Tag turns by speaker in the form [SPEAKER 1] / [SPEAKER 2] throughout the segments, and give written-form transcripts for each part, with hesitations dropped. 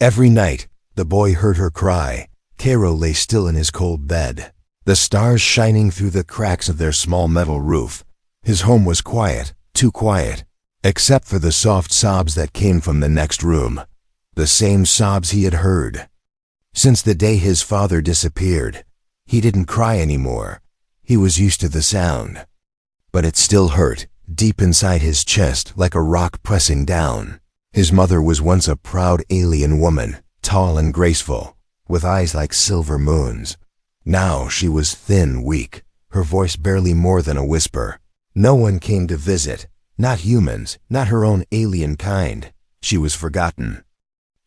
[SPEAKER 1] Every night, the boy heard her cry. Cairo lay still in his cold bed, the stars shining through the cracks of their small metal roof. His home was quiet, too quiet, except for the soft sobs that came from the next room, the same sobs he had heard. Since the day his father disappeared, he didn't cry anymore. He was used to the sound. But it still hurt, deep inside his chest, like a rock pressing down. His mother was once a proud alien woman, tall and graceful, with eyes like silver moons. Now she was thin, weak, her voice barely more than a whisper. No one came to visit, not humans, not her own alien kind. She was forgotten.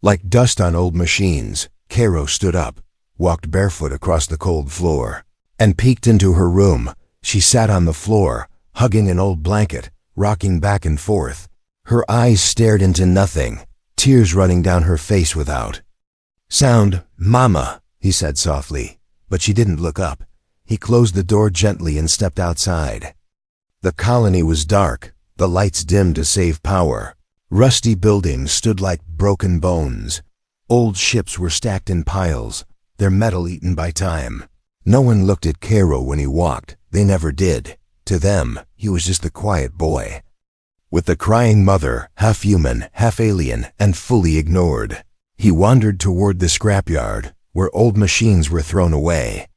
[SPEAKER 1] Like dust on old machines, Cairo stood up, walked barefoot across the cold floor, and peeked into her room. She sat on the floor, hugging an old blanket, rocking back and forth. Her eyes stared into nothing, tears running down her face without sound. "Mama," he said softly, but she didn't look up. He closed the door gently and stepped outside. The colony was dark, the lights dimmed to save power. Rusty buildings stood like broken bones. Old ships were stacked in piles, their metal eaten by time. No one looked at Cairo when he walked. They never did. To them, he was just a quiet boy, with the crying mother, half human, half alien, and fully ignored. He wandered toward the scrapyard, where old machines were thrown away.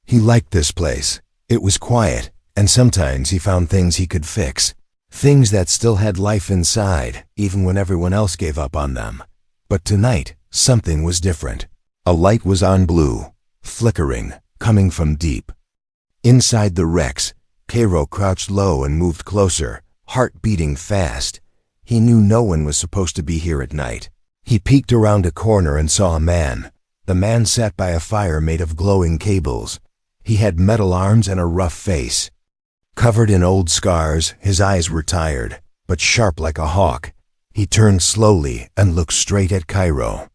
[SPEAKER 1] He liked this place. It was quiet, and sometimes he found things he could fix, things that still had life inside, even when everyone else gave up on them. But tonight, something was different. A light was on blue, flickering, coming from deep inside the wrecks. Cairo crouched low and moved closer, heart beating fast. He knew no one was supposed to be here at night. He peeked around a corner and saw a man. The man sat by a fire made of glowing cables. He had metal arms and a rough face. Covered in old scars, his eyes were tired, but sharp like a hawk. He turned slowly and looked straight at Cairo.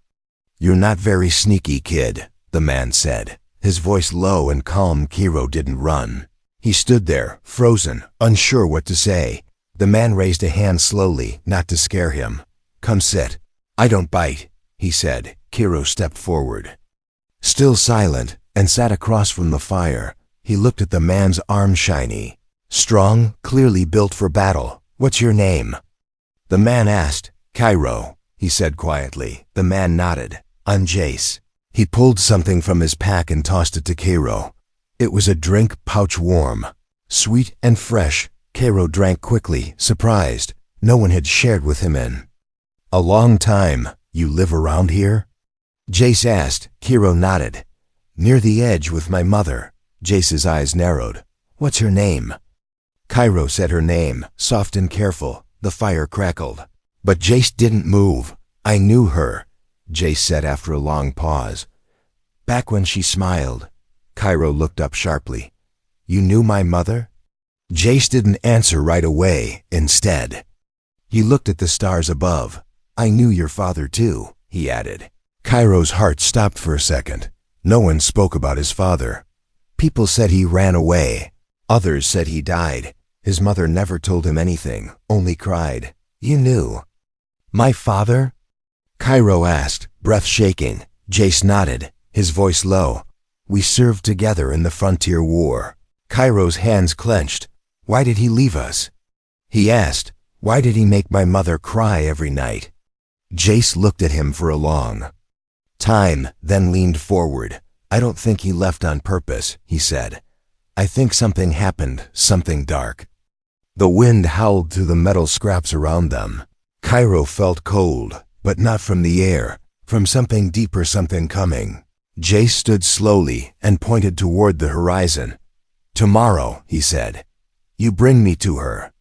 [SPEAKER 1] "You're not very sneaky, kid," the man said. His voice low and calm. Cairo didn't run. He stood there, frozen, unsure what to say. The man raised a hand slowly, not to scare him. "Come sit." "I don't bite," he said. Cairo stepped forward, still silent, and sat across from the fire. He looked at the man's arms, shiny, strong, clearly built for battle. "What's your name?" the man asked. "Cairo," he said quietly. The man nodded. "I'm Jace." He pulled something from his pack and tossed it to Cairo. It was a drink pouch, warm, sweet and fresh. Cairo drank quickly, surprised. No one had shared with him in a long time. "You live around here?" Jace asked. Cairo nodded. "Near the edge with my mother." Jace's eyes narrowed. "What's her name?" Cairo said her name, soft and careful. The fire crackled. But Jace didn't move. "I knew her," Jace said after a long pause. "Back when she smiled." Cairo looked up sharply. "You knew my mother?" Jace didn't answer right away. Instead, he looked at the stars above. "I knew your father too," he added. Cairo's heart stopped for a second. No one spoke about his father. People said he ran away. Others said he died. His mother never told him anything, only cried. "You knew my father?" Cairo asked, breath shaking. Jace nodded, his voice low. "We served together in the Frontier War." Cairo's hands clenched. "Why did he leave us?" he asked. "Why did he make my mother cry every night?" Jace looked at him for a long time, then leaned forward. "I don't think he left on purpose," he said. "I think something happened, something dark." The wind howled through the metal scraps around them. Cairo felt cold, but not from the air, from something deeper, something coming. Jace stood slowly and pointed toward the horizon. "Tomorrow," he said, "you bring me to her.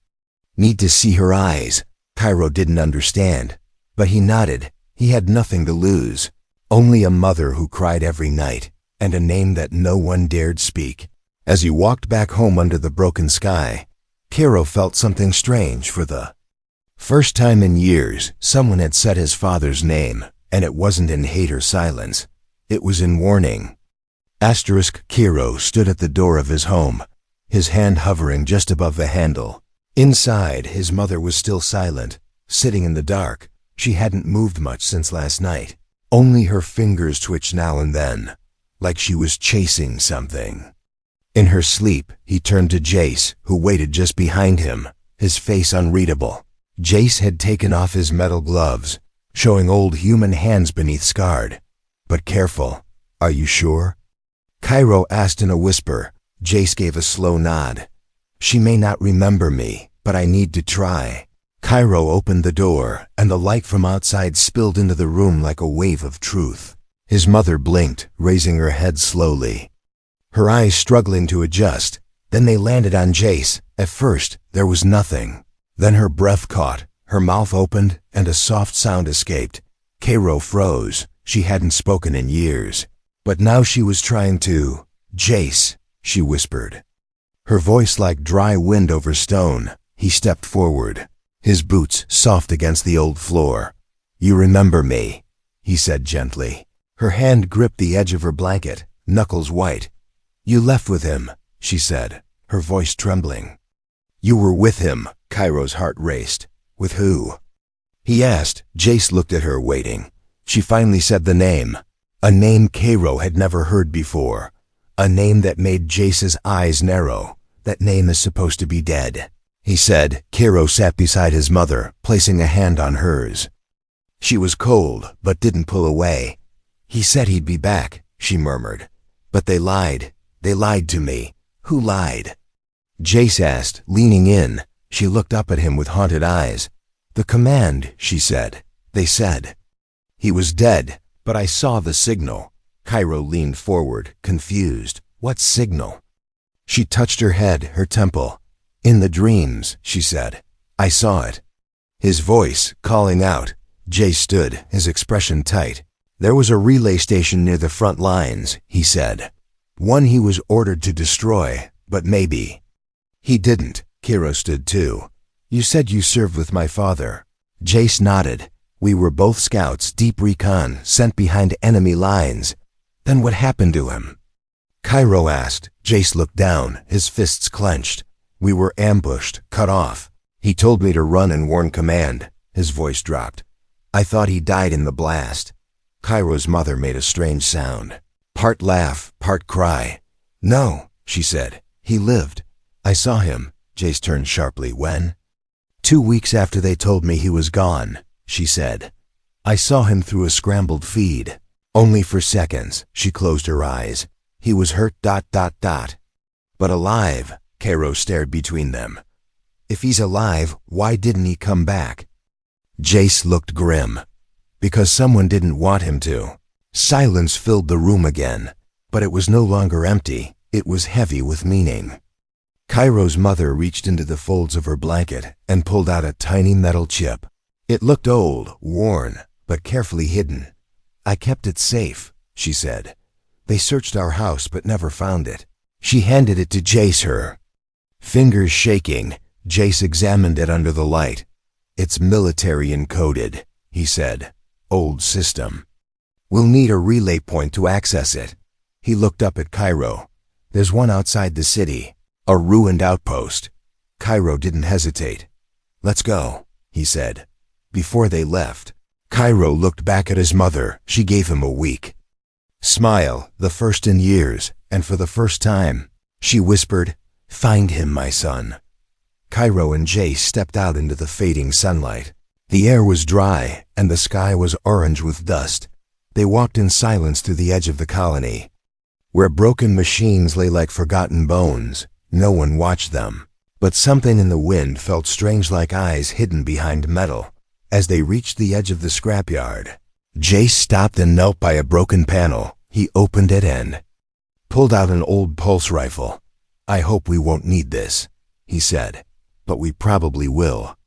[SPEAKER 1] Need to see her eyes." Cairo didn't understand, but he nodded. He had nothing to lose. Only a mother who cried every night, and a name that no one dared speak. As he walked back home under the broken sky, Cairo felt something strange. For the first time in years, someone had said his father's name, and it wasn't in hate or silence. It was in warning. Cairo stood at the door of his home, his hand hovering just above the handle. Inside, his mother was still silent, sitting in the dark. She hadn't moved much since last night. Only her fingers twitched now and then, like she was chasing something. In her sleep, he turned to Jace, who waited just behind him, his face unreadable. Jace had taken off his metal gloves, showing old human hands beneath scarred. "But careful, are you sure?" Cairo asked in a whisper. Jace gave a slow nod. "She may not remember me, but I need to try." Cairo opened the door, and the light from outside spilled into the room like a wave of truth. His mother blinked, raising her head slowly, her eyes struggling to adjust. Then they landed on Jace. At first, there was nothing. Then her breath caught, her mouth opened, and a soft sound escaped. Cairo froze. She hadn't spoken in years. But now she was trying to. "Jace," she whispered, her voice like dry wind over stone. He stepped forward, his boots soft against the old floor. "You remember me," he said gently. Her hand gripped the edge of her blanket, knuckles white. "You left with him," she said, her voice trembling. "You were with him." Cairo's heart raced. "With who?" he asked. Jace looked at her, waiting. She finally said the name, a name Cairo had never heard before, a name that made Jace's eyes narrow. "That name is supposed to be dead," he said. Cairo sat beside his mother, placing a hand on hers. She was cold, but didn't pull away. "He said he'd be back," she murmured. "But they lied. They lied to me." "Who lied?" Jace asked, leaning in. She looked up at him with haunted eyes. "The command," she said. "They said he was dead, but I saw the signal." Cairo leaned forward, confused. "What signal?" She touched her head, her temple. "In the dreams," she said. "I saw it." His voice calling out. Jace stood, his expression tight. "There was a relay station near the front lines," he said. "One he was ordered to destroy, but maybe he didn't." Cairo stood too. "You said you served with my father." Jace nodded. "We were both scouts, deep recon, sent behind enemy lines." "Then what happened to him?" Cairo asked. Jace looked down, his fists clenched. "We were ambushed, cut off. He told me to run and warn command." His voice dropped. "I thought he died in the blast." Cairo's mother made a strange sound, part laugh, part cry. "No," she said. "He lived. I saw him." Jace turned sharply. "When?" "2 weeks after they told me he was gone," she said. "I saw him through a scrambled feed. Only for seconds." She closed her eyes. "He was hurt ... but alive." Cairo stared between them. "If he's alive, why didn't he come back?" Jace looked grim. "Because someone didn't want him to." Silence filled the room again, but it was no longer empty. It was heavy with meaning. Cairo's mother reached into the folds of her blanket and pulled out a tiny metal chip. It looked old, worn, but carefully hidden. "I kept it safe," she said. "They searched our house but never found it." She handed it to Jace, her fingers shaking. Jace examined it under the light. "It's military encoded," he said. "Old system. We'll need a relay point to access it." He looked up at Cairo. "There's one outside the city, a ruined outpost." Cairo didn't hesitate. "Let's go," he said. Before they left, Cairo looked back at his mother. She gave him a weak smile, the first in years, and for the first time, she whispered, "Find him, my son." Cairo and Jace stepped out into the fading sunlight. The air was dry, and the sky was orange with dust. They walked in silence to the edge of the colony, where broken machines lay like forgotten bones. No one watched them, but something in the wind felt strange, like eyes hidden behind metal. As they reached the edge of the scrapyard, Jace stopped and knelt by a broken panel. He opened it and pulled out an old pulse rifle. "I hope we won't need this," he said, "but we probably will."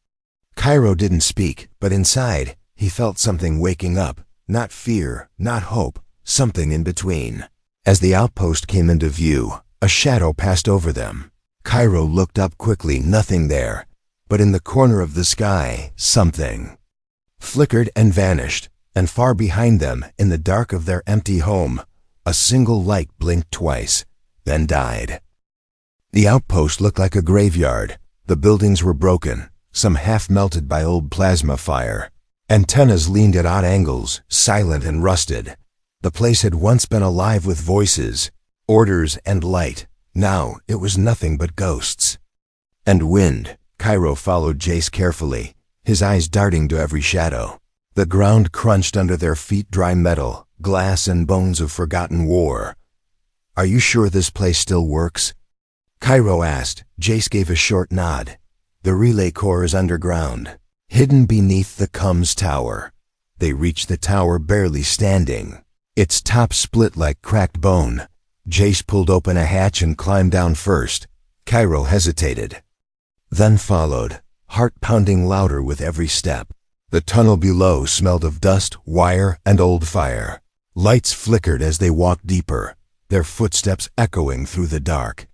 [SPEAKER 1] Cairo didn't speak, but inside, he felt something waking up. Not fear, not hope, something in between. As the outpost came into view, a shadow passed over them. Cairo looked up quickly. Nothing there, but in the corner of the sky, something flickered and vanished, and far behind them, in the dark of their empty home, a single light blinked twice, then died. The outpost looked like a graveyard. The buildings were broken, some half melted by old plasma fire. Antennas leaned at odd angles, silent and rusted. The place had once been alive with voices, orders, and light. Now it was nothing but ghosts. And wind. Cairo followed Jace carefully, his eyes darting to every shadow. The ground crunched under their feet, dry metal, glass, and bones of forgotten war. "Are you sure this place still works?" Cairo asked. Jace gave a short nod. "The relay core is underground, hidden beneath the Cums Tower." They reached the tower barely standing. Its top split like cracked bone. Jace pulled open a hatch and climbed down first. Cairo hesitated, then followed, heart pounding louder with every step. The tunnel below smelled of dust, wire, and old fire. Lights flickered as they walked deeper, their footsteps echoing through the dark.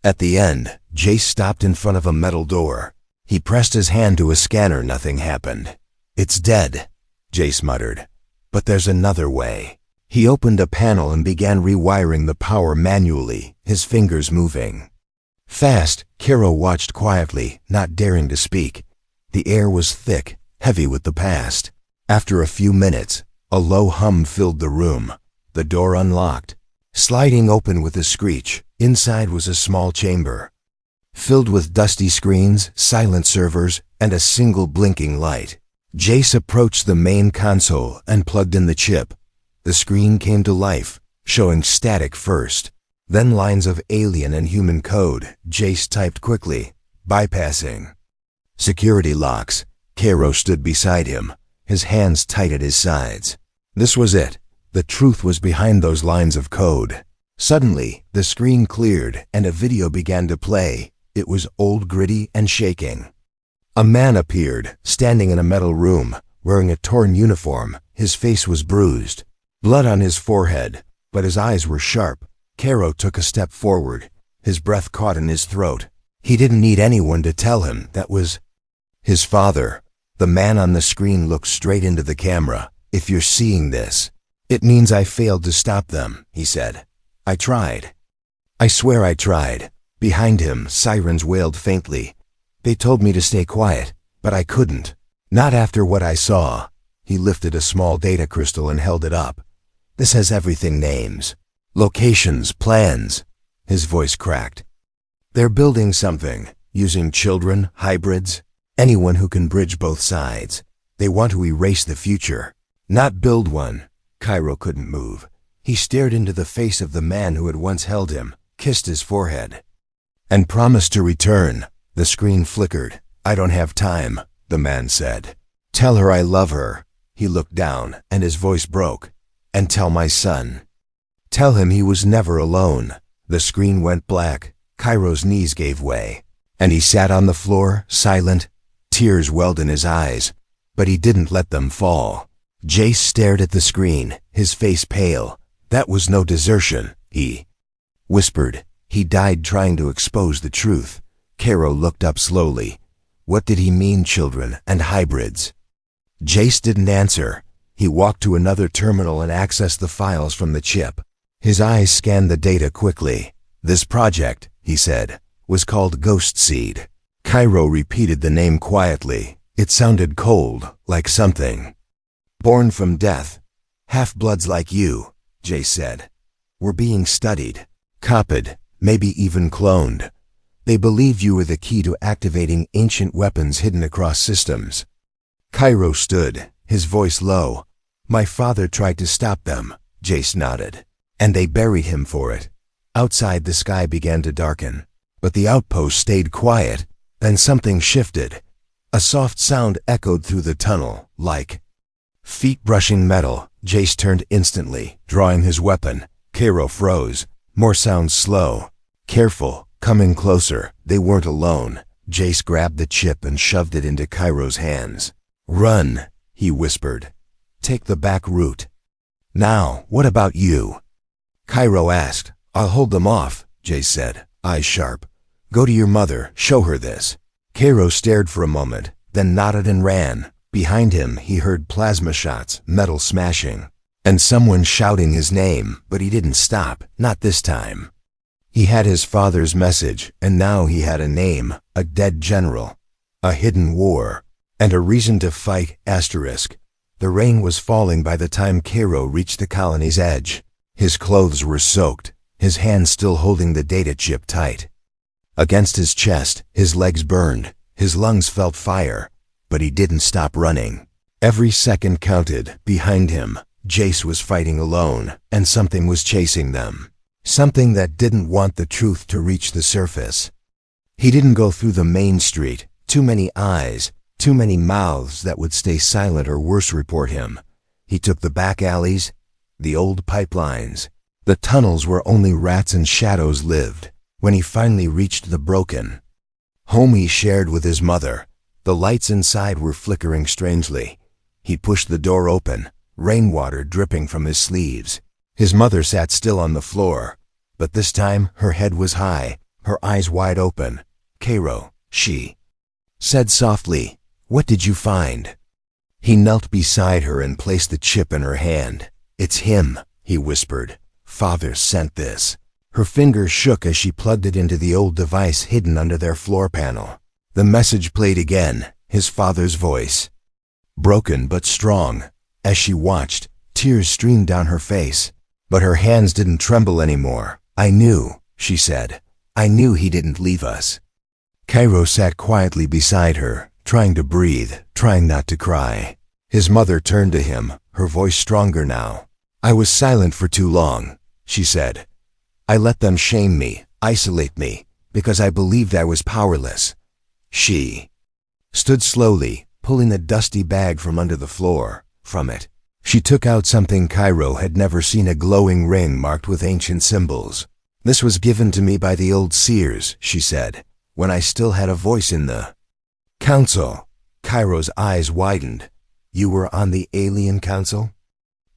[SPEAKER 1] At the end, Jace stopped in front of a metal door. He pressed his hand to a scanner. Nothing happened. "It's dead," Jace muttered. "But there's another way." He opened a panel and began rewiring the power manually, his fingers moving. Fast, Cairo watched quietly, not daring to speak. The air was thick, heavy with the past. After a few minutes, a low hum filled the room. The door unlocked, sliding open with a screech. Inside was a small chamber, filled with dusty screens, silent servers, and a single blinking light. Jace approached the main console and plugged in the chip. The screen came to life, showing static first, then lines of alien and human code. Jace typed quickly, bypassing security locks. Cairo stood beside him, his hands tight at his sides. This was it. The truth was behind those lines of code. Suddenly, the screen cleared and a video began to play. It was old, gritty, and shaking. A man appeared, standing in a metal room, wearing a torn uniform. His face was bruised, blood on his forehead, but his eyes were sharp. Cairo took a step forward, his breath caught in his throat. He didn't need anyone to tell him that was his father. The man on the screen looked straight into the camera. "If you're seeing this, it means I failed to stop them," he said. "I tried. I swear I tried." Behind him, sirens wailed faintly. "They told me to stay quiet, but I couldn't. Not after what I saw." He lifted a small data crystal and held it up. "This has everything: names, locations, plans." His voice cracked. "They're building something, using children, hybrids, anyone who can bridge both sides. They want to erase the future, not build one." Cairo couldn't move. He stared into the face of the man who had once held him, kissed his forehead, and promised to return. The screen flickered. "I don't have time," the man said. "Tell her I love her." He looked down, and his voice broke. "And tell my son. Tell him he was never alone." The screen went black. Cairo's knees gave way, and he sat on the floor, silent. Tears welled in his eyes, but he didn't let them fall. Jace stared at the screen, his face pale. "That was no desertion," he whispered. "He died trying to expose the truth." Cairo looked up slowly. What did he mean, children and hybrids? Jace didn't answer. He walked to another terminal and accessed the files from the chip. His eyes scanned the data quickly. "This project," he said, "was called Ghost Seed." Cairo repeated the name quietly. It sounded cold, like something born from death. "Half-bloods like you," Jace said, "were being studied, copied, maybe even cloned. They believed you were the key to activating ancient weapons hidden across systems." Cairo stood, his voice low. "My father tried to stop them," Jace nodded, "and they buried him for it." Outside, the sky began to darken, but the outpost stayed quiet. Then something shifted. A soft sound echoed through the tunnel, like feet brushing metal. Jace turned instantly, drawing his weapon. Cairo froze. More sounds, slow, careful, coming closer. They weren't alone. Jace grabbed the chip and shoved it into Cairo's hands. "Run," he whispered. "Take the back route." "Now, what about you?" Cairo asked. "I'll hold them off," Jace said, eyes sharp. "Go to your mother, show her this." Cairo stared for a moment, then nodded and ran. Behind him, he heard plasma shots, metal smashing, and someone shouting his name, but he didn't stop, not this time. He had his father's message, and now he had a name, a dead general, a hidden war. And a reason to fight, asterisk. The rain was falling by the time Cairo reached the colony's edge. His clothes were soaked, his hands still holding the data chip tight. Against his chest, his legs burned, his lungs felt fire, but he didn't stop running. Every second counted. Behind him, Jace was fighting alone, and something was chasing them. Something that didn't want the truth to reach the surface. He didn't go through the main street. Too many eyes, too many mouths that would stay silent or worse report him. He took the back alleys, the old pipelines, the tunnels where only rats and shadows lived. When he finally reached the broken home he shared with his mother, the lights inside were flickering strangely. He pushed the door open, rainwater dripping from his sleeves. His mother sat still on the floor, but this time her head was high, her eyes wide open. "Cairo," she said softly, "what did you find?" He knelt beside her and placed the chip in her hand. "It's him," he whispered. "Father sent this." Her fingers shook as she plugged it into the old device hidden under their floor panel. The message played again, his father's voice. Broken but strong. As she watched, tears streamed down her face. But her hands didn't tremble anymore. "I knew," she said. "I knew he didn't leave us." Cairo sat quietly beside her, trying to breathe, trying not to cry. His mother turned to him, her voice stronger now. "I was silent for too long," she said. "I let them shame me, isolate me, because I believed I was powerless." She stood slowly, pulling a dusty bag from under the floor. From it, she took out something Cairo had never seen, a glowing ring marked with ancient symbols. "This was given to me by the old seers," she said, "when I still had a voice in the council." Cairo's eyes widened. "You were on the alien council?"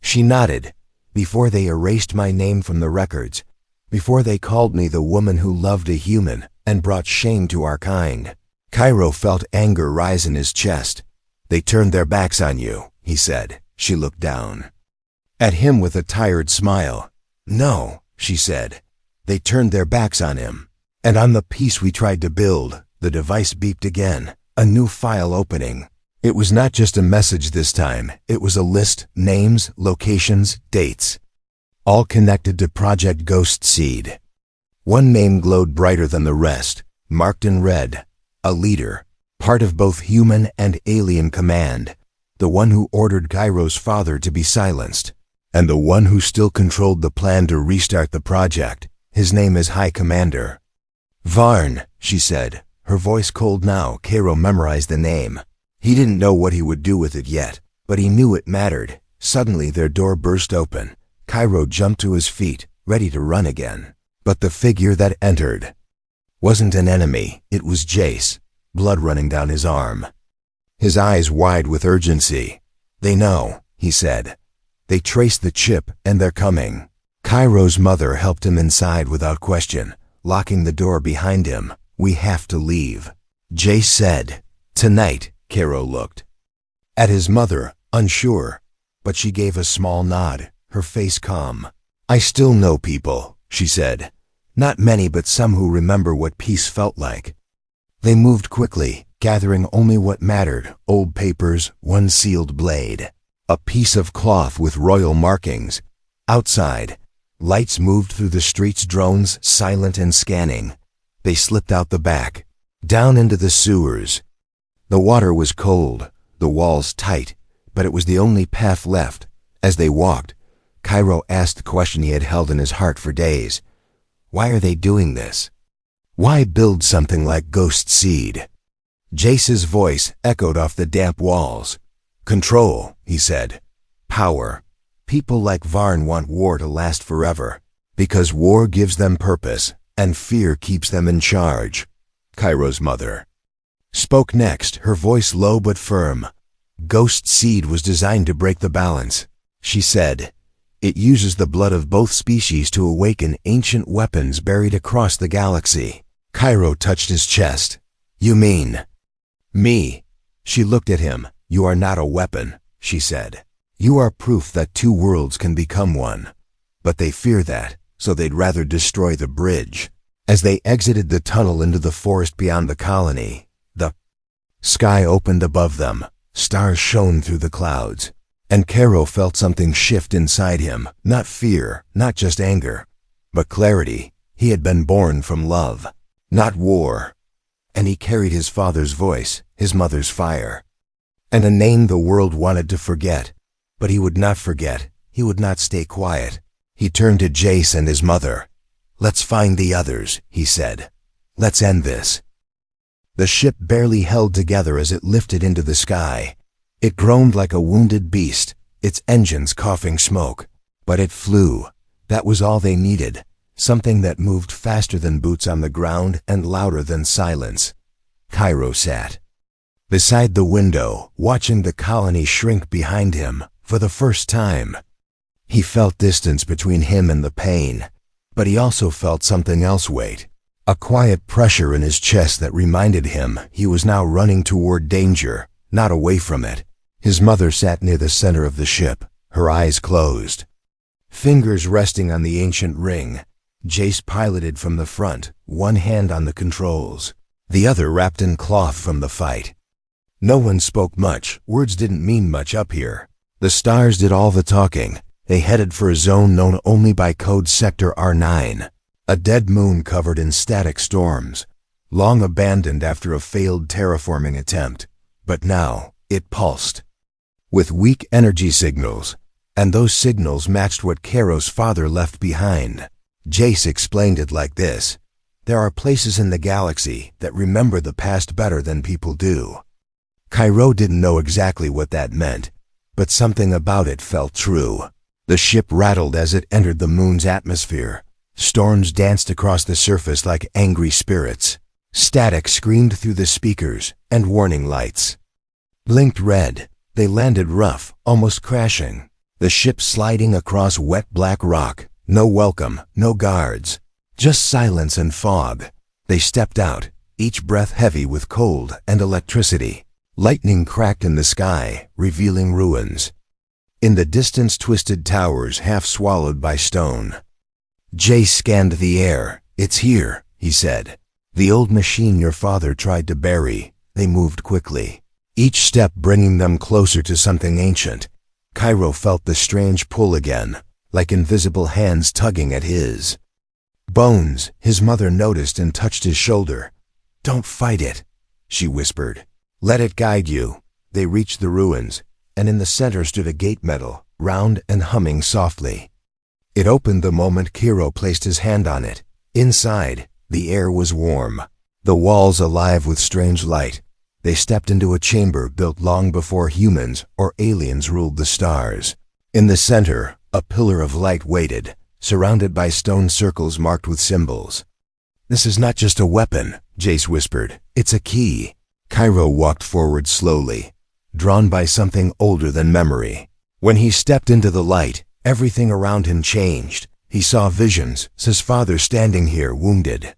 [SPEAKER 1] She nodded. "Before they erased my name from the records, before they called me the woman who loved a human and brought shame to our kind." Cairo felt anger rise in his chest. "They turned their backs on you," he said. She looked down at him with a tired smile. "No," she said. "They turned their backs on him. And on the peace we tried to build." The device beeped again, a new file opening. It was not just a message this time. It was a list, names, locations, dates, all connected to Project Ghost Seed. One name glowed brighter than the rest, marked in red. A leader, part of both human and alien command. The one who ordered Cairo's father to be silenced. And the one who still controlled the plan to restart the project. His name is High Commander Varn, she said, her voice cold now. Cairo memorized the name. He didn't know what he would do with it yet, but he knew it mattered. Suddenly their door burst open. Cairo jumped to his feet, ready to run again. But the figure that entered wasn't an enemy. It was Jace, blood running down his arm. His eyes wide with urgency. "They know," he said. "They traced the chip, and they're coming." Cairo's mother helped him inside without question, locking the door behind him. "We have to leave," Jace said. "Tonight." Cairo looked at his mother, unsure, but she gave a small nod, her face calm. "I still know people," she said. "Not many, but some who remember what peace felt like." They moved quickly, gathering only what mattered: old papers, one sealed blade, a piece of cloth with royal markings. Outside, lights moved through the streets, drones silent and scanning. They slipped out the back, down into the sewers. The water was cold, the walls tight, but it was the only path left. As they walked, Cairo asked the question he had held in his heart for days. Why are they doing this? Why build something like Ghost Seed? Jace's voice echoed off the damp walls. "Control," he said. "Power. People like Varn want war to last forever, because war gives them purpose, and fear keeps them in charge." Cairo's mother spoke next, her voice low but firm. "Ghost Seed was designed to break the balance," she said. "It uses the blood of both species to awaken ancient weapons buried across the galaxy." Cairo touched his chest. "You mean me?" She looked at him. "You are not a weapon," she said. "You are proof that two worlds can become one. But they fear that, so they'd rather destroy the bridge." As they exited the tunnel into the forest beyond the colony, the Sky opened above them, stars shone through the clouds, and Cairo felt something shift inside him, not fear, not just anger, but clarity. He had been born from love, not war, and he carried his father's voice, his mother's fire, and a name the world wanted to forget. But he would not forget, he would not stay quiet. He turned to Jace and his mother. "Let's find the others," he said. "Let's end this." The ship barely held together as it lifted into the sky. It groaned like a wounded beast, its engines coughing smoke. But it flew. That was all they needed. Something that moved faster than boots on the ground and louder than silence. Cairo sat beside the window, watching the colony shrink behind him for the first time. He felt distance between him and the pain, but he also felt something else wait. A quiet pressure in his chest that reminded him he was now running toward danger, not away from it. His mother sat near the center of the ship, her eyes closed, fingers resting on the ancient ring. Jace piloted from the front, one hand on the controls, the other wrapped in cloth from the fight. No one spoke much. Words didn't mean much up here. The stars did all the talking. They headed for a zone known only by code Sector R9, a dead moon covered in static storms, long abandoned after a failed terraforming attempt. But now, it pulsed with weak energy signals, and those signals matched what Cairo's father left behind. Jace explained it like this: "There are places in the galaxy that remember the past better than people do." Cairo didn't know exactly what that meant, but something about it felt true. The ship rattled as it entered the moon's atmosphere. Storms danced across the surface like angry spirits. Static screamed through the speakers, and warning lights blinked red. They landed rough, almost crashing. The ship sliding across wet black rock. No welcome, no guards, just silence and fog. They stepped out, each breath heavy with cold and electricity. Lightning cracked in the sky, revealing ruins. In the distance, twisted towers half swallowed by stone. Jace scanned the air. "It's here," he said. "The old machine your father tried to bury." They moved quickly, each step bringing them closer to something ancient. Cairo felt the strange pull again, like invisible hands tugging at his. "Bones," his mother noticed and touched his shoulder. "Don't fight it," she whispered. "Let it guide you." They reached the ruins, and in the center stood a gate metal, round and humming softly. It opened the moment Cairo placed his hand on it. Inside, the air was warm, the walls alive with strange light. They stepped into a chamber built long before humans or aliens ruled the stars. In the center, a pillar of light waited, surrounded by stone circles marked with symbols. "This is not just a weapon," Jace whispered. "It's a key." Cairo walked forward slowly, drawn by something older than memory. When he stepped into the light, everything around him changed. He saw visions, his father standing here wounded,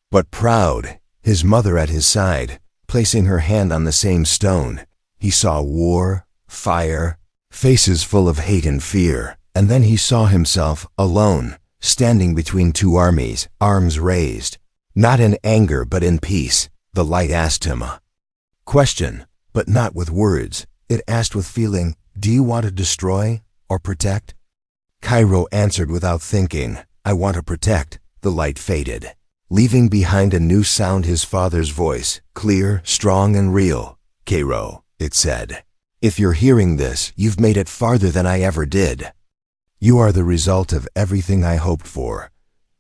[SPEAKER 1] but proud, his mother at his side, placing her hand on the same stone. He saw war, fire, faces full of hate and fear. And then he saw himself, alone, standing between two armies, arms raised. Not in anger, but in peace. The light asked him a question, but not with words. It asked with feeling, "Do you want to destroy or protect?" Cairo answered without thinking, "I want to protect." The light faded, leaving behind a new sound, his father's voice, clear, strong, and real. "Cairo," it said, "if you're hearing this, you've made it farther than I ever did. You are the result of everything I hoped for.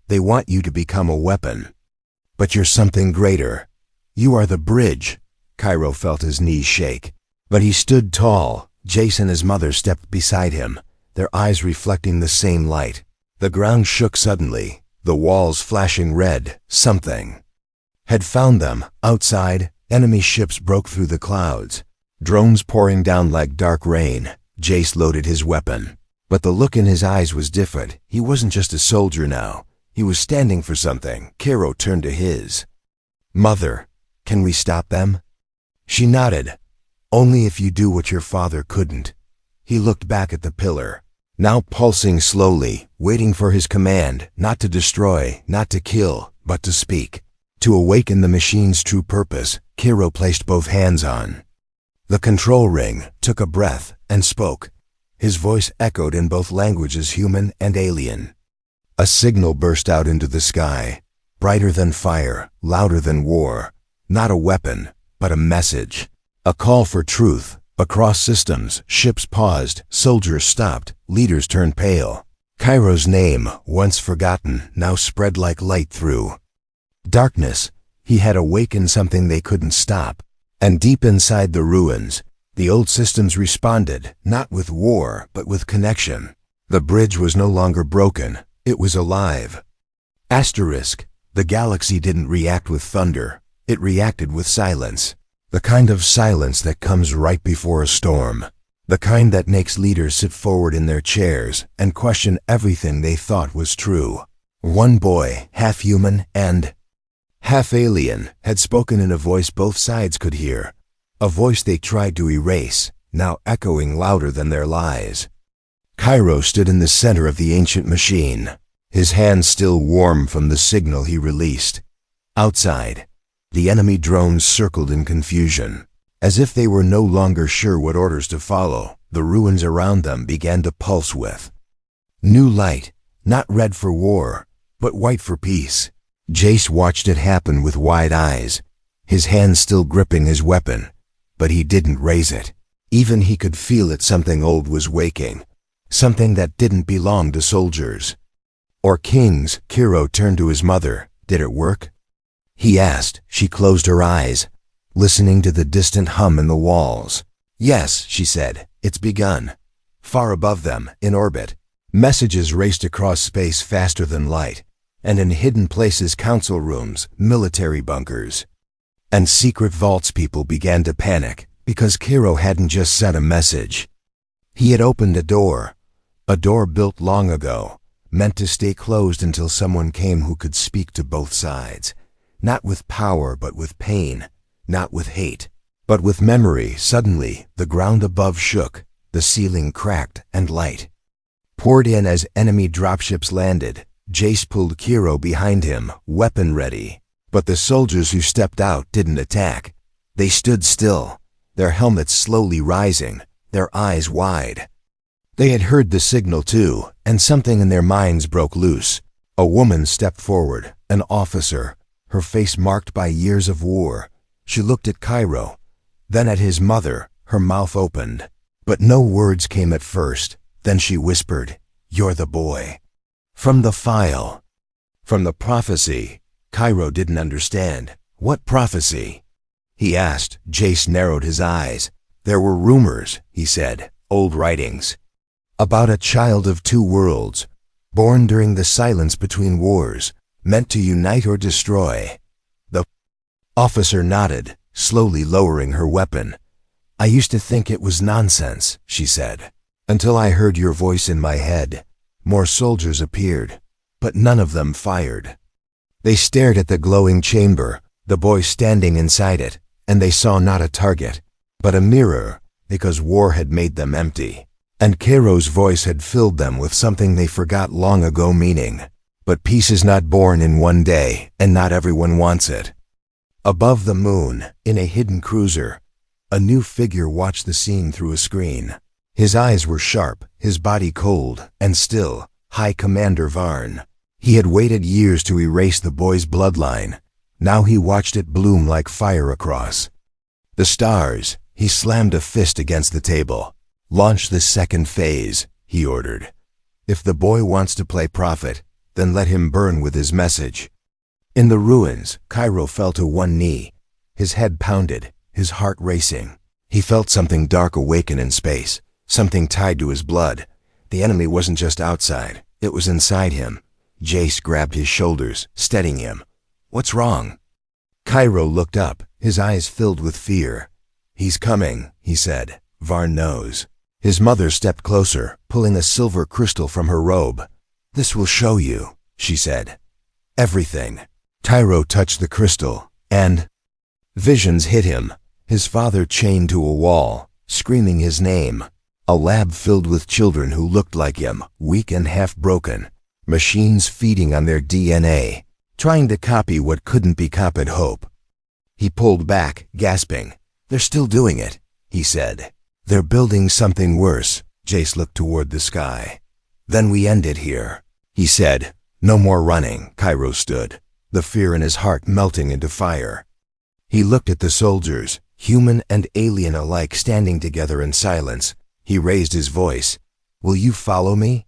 [SPEAKER 1] They want you to become a weapon. But you're something greater. You are the bridge." Cairo felt his knees shake, but he stood tall. Jace and his mother stepped beside him, their eyes reflecting the same light. The ground shook suddenly, the walls flashing red. Something had found them. Outside, enemy ships broke through the clouds, drones pouring down like dark rain. Jace loaded his weapon, but the look in his eyes was different. He wasn't just a soldier now. He was standing for something. Cairo turned to his mother. "Can we stop them?" She nodded. "Only if you do what your father couldn't." He looked back at the pillar, now pulsing slowly, waiting for his command, not to destroy, not to kill, but to speak, to awaken the machine's true purpose. Cairo placed both hands on the control ring, took a breath, and spoke. His voice echoed in both languages, human and alien. A signal burst out into the sky, brighter than fire, louder than war. Not a weapon, but a message. A call for truth. Across systems, ships paused, soldiers stopped, leaders turned pale. Cairo's name, once forgotten, now spread like light through darkness. He had awakened something they couldn't stop. And deep inside the ruins, the old systems responded, not with war, but with connection. The bridge was no longer broken. It was alive. Asterisk. The galaxy didn't react with thunder. It reacted with silence. The kind of silence that comes right before a storm. The kind that makes leaders sit forward in their chairs and question everything they thought was true. One boy, half human and half alien, had spoken in a voice both sides could hear. A voice they tried to erase, now echoing louder than their lies. Cairo stood in the center of the ancient machine, his hands still warm from the signal he released. Outside, the enemy drones circled in confusion. As if they were no longer sure what orders to follow, the ruins around them began to pulse with new light, not red for war, but white for peace. Jace watched it happen with wide eyes, his hand still gripping his weapon, but he didn't raise it. Even he could feel it. Something old was waking, something that didn't belong to soldiers or kings. Cairo turned to his mother. Did it work? He asked. She closed her eyes, listening to the distant hum in the walls. Yes, she said, it's begun. Far above them, in orbit, messages raced across space faster than light, and in hidden places, council rooms, military bunkers, and secret vaults, people began to panic because Cairo hadn't just sent a message. He had opened a door built long ago, meant to stay closed until someone came who could speak to both sides, not with power but with pain, not with hate, but with memory. Suddenly, the ground above shook, the ceiling cracked, and light poured in as enemy dropships landed. Jace pulled Cairo behind him, weapon ready. But the soldiers who stepped out didn't attack. They stood still, their helmets slowly rising, their eyes wide. They had heard the signal too, and something in their minds broke loose. A woman stepped forward, an officer, her face marked by years of war. She looked at Cairo, then at his mother, her mouth opened. But no words came at first. Then she whispered, "You're the boy." From the file. From the prophecy. Cairo didn't understand. What prophecy? He asked. Jace narrowed his eyes. There were rumors, he said, old writings, about a child of two worlds, born during the silence between wars, meant to unite or destroy. The officer nodded, slowly lowering her weapon. I used to think it was nonsense, she said, until I heard your voice in my head. More soldiers appeared, but none of them fired. They stared at the glowing chamber, the boy standing inside it, and they saw not a target, but a mirror, because war had made them empty. And Cairo's voice had filled them with something they forgot long ago, meaning, but peace is not born in one day, and not everyone wants it. Above the moon, in a hidden cruiser, a new figure watched the scene through a screen. His eyes were sharp, his body cold and still. High Commander Varn. He had waited years to erase the boy's bloodline. Now he watched it bloom like fire across the stars. He slammed a fist against the table. Launch the second phase, he ordered. If the boy wants to play prophet, then let him burn with his message. In the ruins, Cairo fell to one knee. His head pounded, his heart racing. He felt something dark awaken in space, something tied to his blood. The enemy wasn't just outside, it was inside him. Jace grabbed his shoulders, steadying him. What's wrong? Cairo looked up, his eyes filled with fear. He's coming, he said. Varn knows. His mother stepped closer, pulling a silver crystal from her robe. This will show you, she said. Everything. Cairo touched the crystal, and visions hit him. His father chained to a wall, screaming his name. A lab filled with children who looked like him, weak and half-broken. Machines feeding on their DNA, trying to copy what couldn't be copied. Hope. He pulled back, gasping. "They're still doing it," he said. "They're building something worse." Jace looked toward the sky. "Then we end it here," he said. "No more running." Cairo stood, the fear in his heart melting into fire. He looked at the soldiers, human and alien alike, standing together in silence. He raised his voice. "Will you follow me?"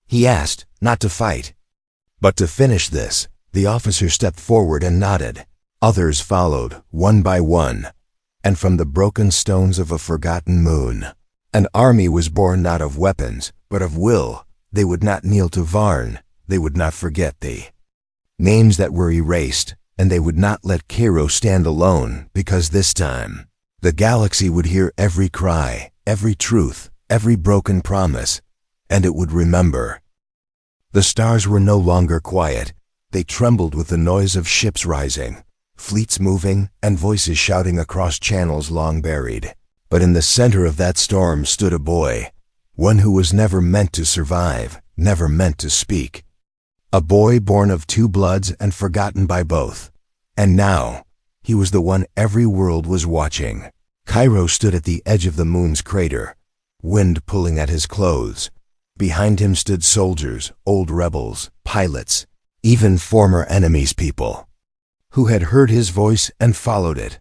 [SPEAKER 1] He asked, not to fight, but to finish this. The officer stepped forward and nodded. Others followed, one by one, and from the broken stones of a forgotten moon, an army was born not of weapons, but of will. They would not kneel to Varn. They would not forget the names that were erased, and they would not let Cairo stand alone, because this time, the galaxy would hear every cry, every truth, every broken promise, and it would remember. The stars were no longer quiet. They trembled with the noise of ships rising, fleets moving, and voices shouting across channels long buried. But in the center of that storm stood a boy, one who was never meant to survive, never meant to speak. A boy born of two bloods and forgotten by both. And now, he was the one every world was watching. Cairo stood at the edge of the moon's crater, wind pulling at his clothes. Behind him stood soldiers, old rebels, pilots, even former enemies, people who had heard his voice and followed it.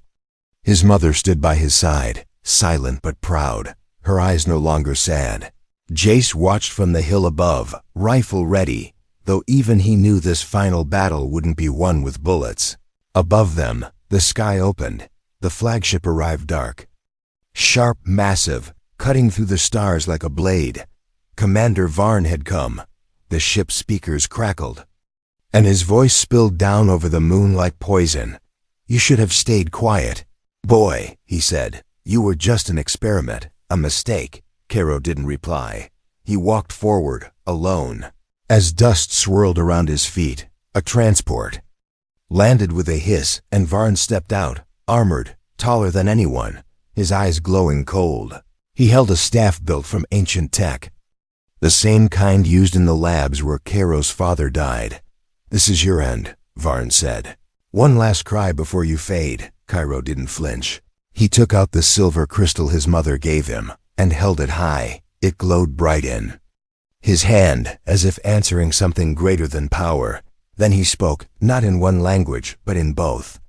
[SPEAKER 1] His mother stood by his side, silent but proud, her eyes no longer sad. Jace watched from the hill above, rifle ready, though even he knew this final battle wouldn't be won with bullets. Above them, the sky opened. The flagship arrived dark, sharp, massive, cutting through the stars like a blade. Commander Varn had come. The ship's speakers crackled, and his voice spilled down over the moon like poison. "You should have stayed quiet. Boy," he said. "You were just an experiment, a mistake." Cairo didn't reply. He walked forward, alone. As dust swirled around his feet, a transport landed with a hiss, and Varn stepped out, armored, taller than anyone, his eyes glowing cold. He held a staff built from ancient tech, the same kind used in the labs where Cairo's father died. "This is your end," Varn said. "One last cry before you fade." Cairo didn't flinch. He took out the silver crystal his mother gave him and held it high. It glowed bright in his hand, as if answering something greater than power. Then he spoke, not in one language, but in both.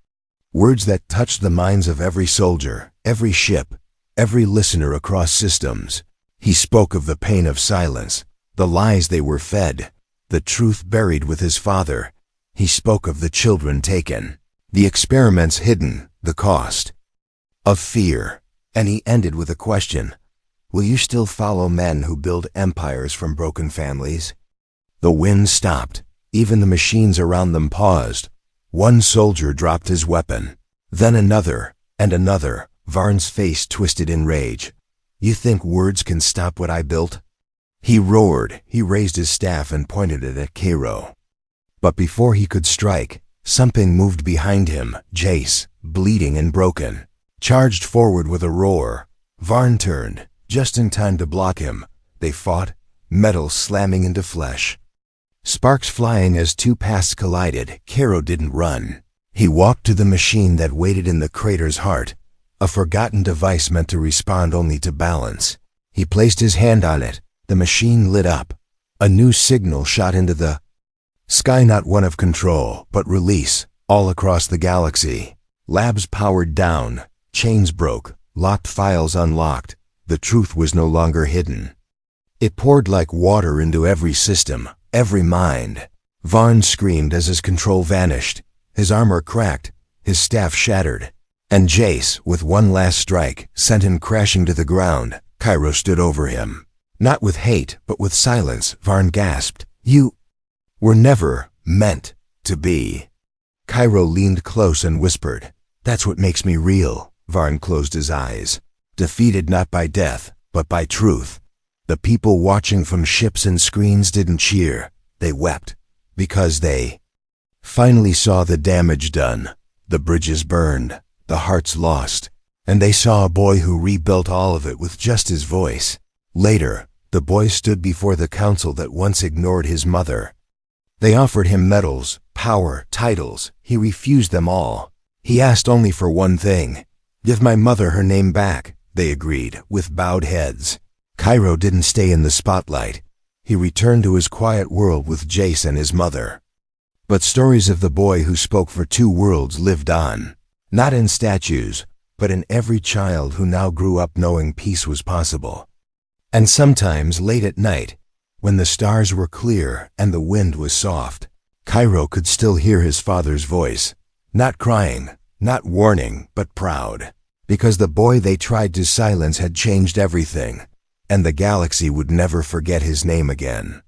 [SPEAKER 1] Words that touched the minds of every soldier, every ship, every listener across systems. He spoke of the pain of silence, the lies they were fed, the truth buried with his father. He spoke of the children taken, the experiments hidden, the cost of fear. And he ended with a question. "Will you still follow men who build empires from broken families?" The wind stopped. Even the machines around them paused. One soldier dropped his weapon. Then another, and another. Varn's face twisted in rage. "You think words can stop what I built?" He roared. He raised his staff and pointed it at Cairo. But before he could strike, something moved behind him. Jace, bleeding and broken, charged forward with a roar. Varn turned, just in time to block him. They fought, metal slamming into flesh, sparks flying as two paths collided. Cairo didn't run. He walked to the machine that waited in the crater's heart, a forgotten device meant to respond only to balance. He placed his hand on it. The machine lit up. A new signal shot into the sky, not one of control, but release, all across the galaxy. Labs powered down, chains broke, locked files unlocked. The truth was no longer hidden. It poured like water into every system, every mind. Varn screamed as his control vanished. His armor cracked, his staff shattered, and Jace, with one last strike, sent him crashing to the ground. Cairo stood over him. Not with hate, but with silence. Varn gasped. "You were never meant to be." Cairo leaned close and whispered, "That's what makes me real." Varn closed his eyes. Defeated not by death, but by truth. The people watching from ships and screens didn't cheer. They wept, because they finally saw the damage done, the bridges burned, the hearts lost, and they saw a boy who rebuilt all of it with just his voice. Later, the boy stood before the council that once ignored his mother. They offered him medals, power, titles. He refused them all. He asked only for one thing. Give my mother her name back, they agreed, with bowed heads. Cairo didn't stay in the spotlight. He returned to his quiet world with Jace and his mother. But stories of the boy who spoke for two worlds lived on. Not in statues, but in every child who now grew up knowing peace was possible. And sometimes late at night, when the stars were clear and the wind was soft, Cairo could still hear his father's voice, not crying, not warning, but proud, because the boy they tried to silence had changed everything, and the galaxy would never forget his name again.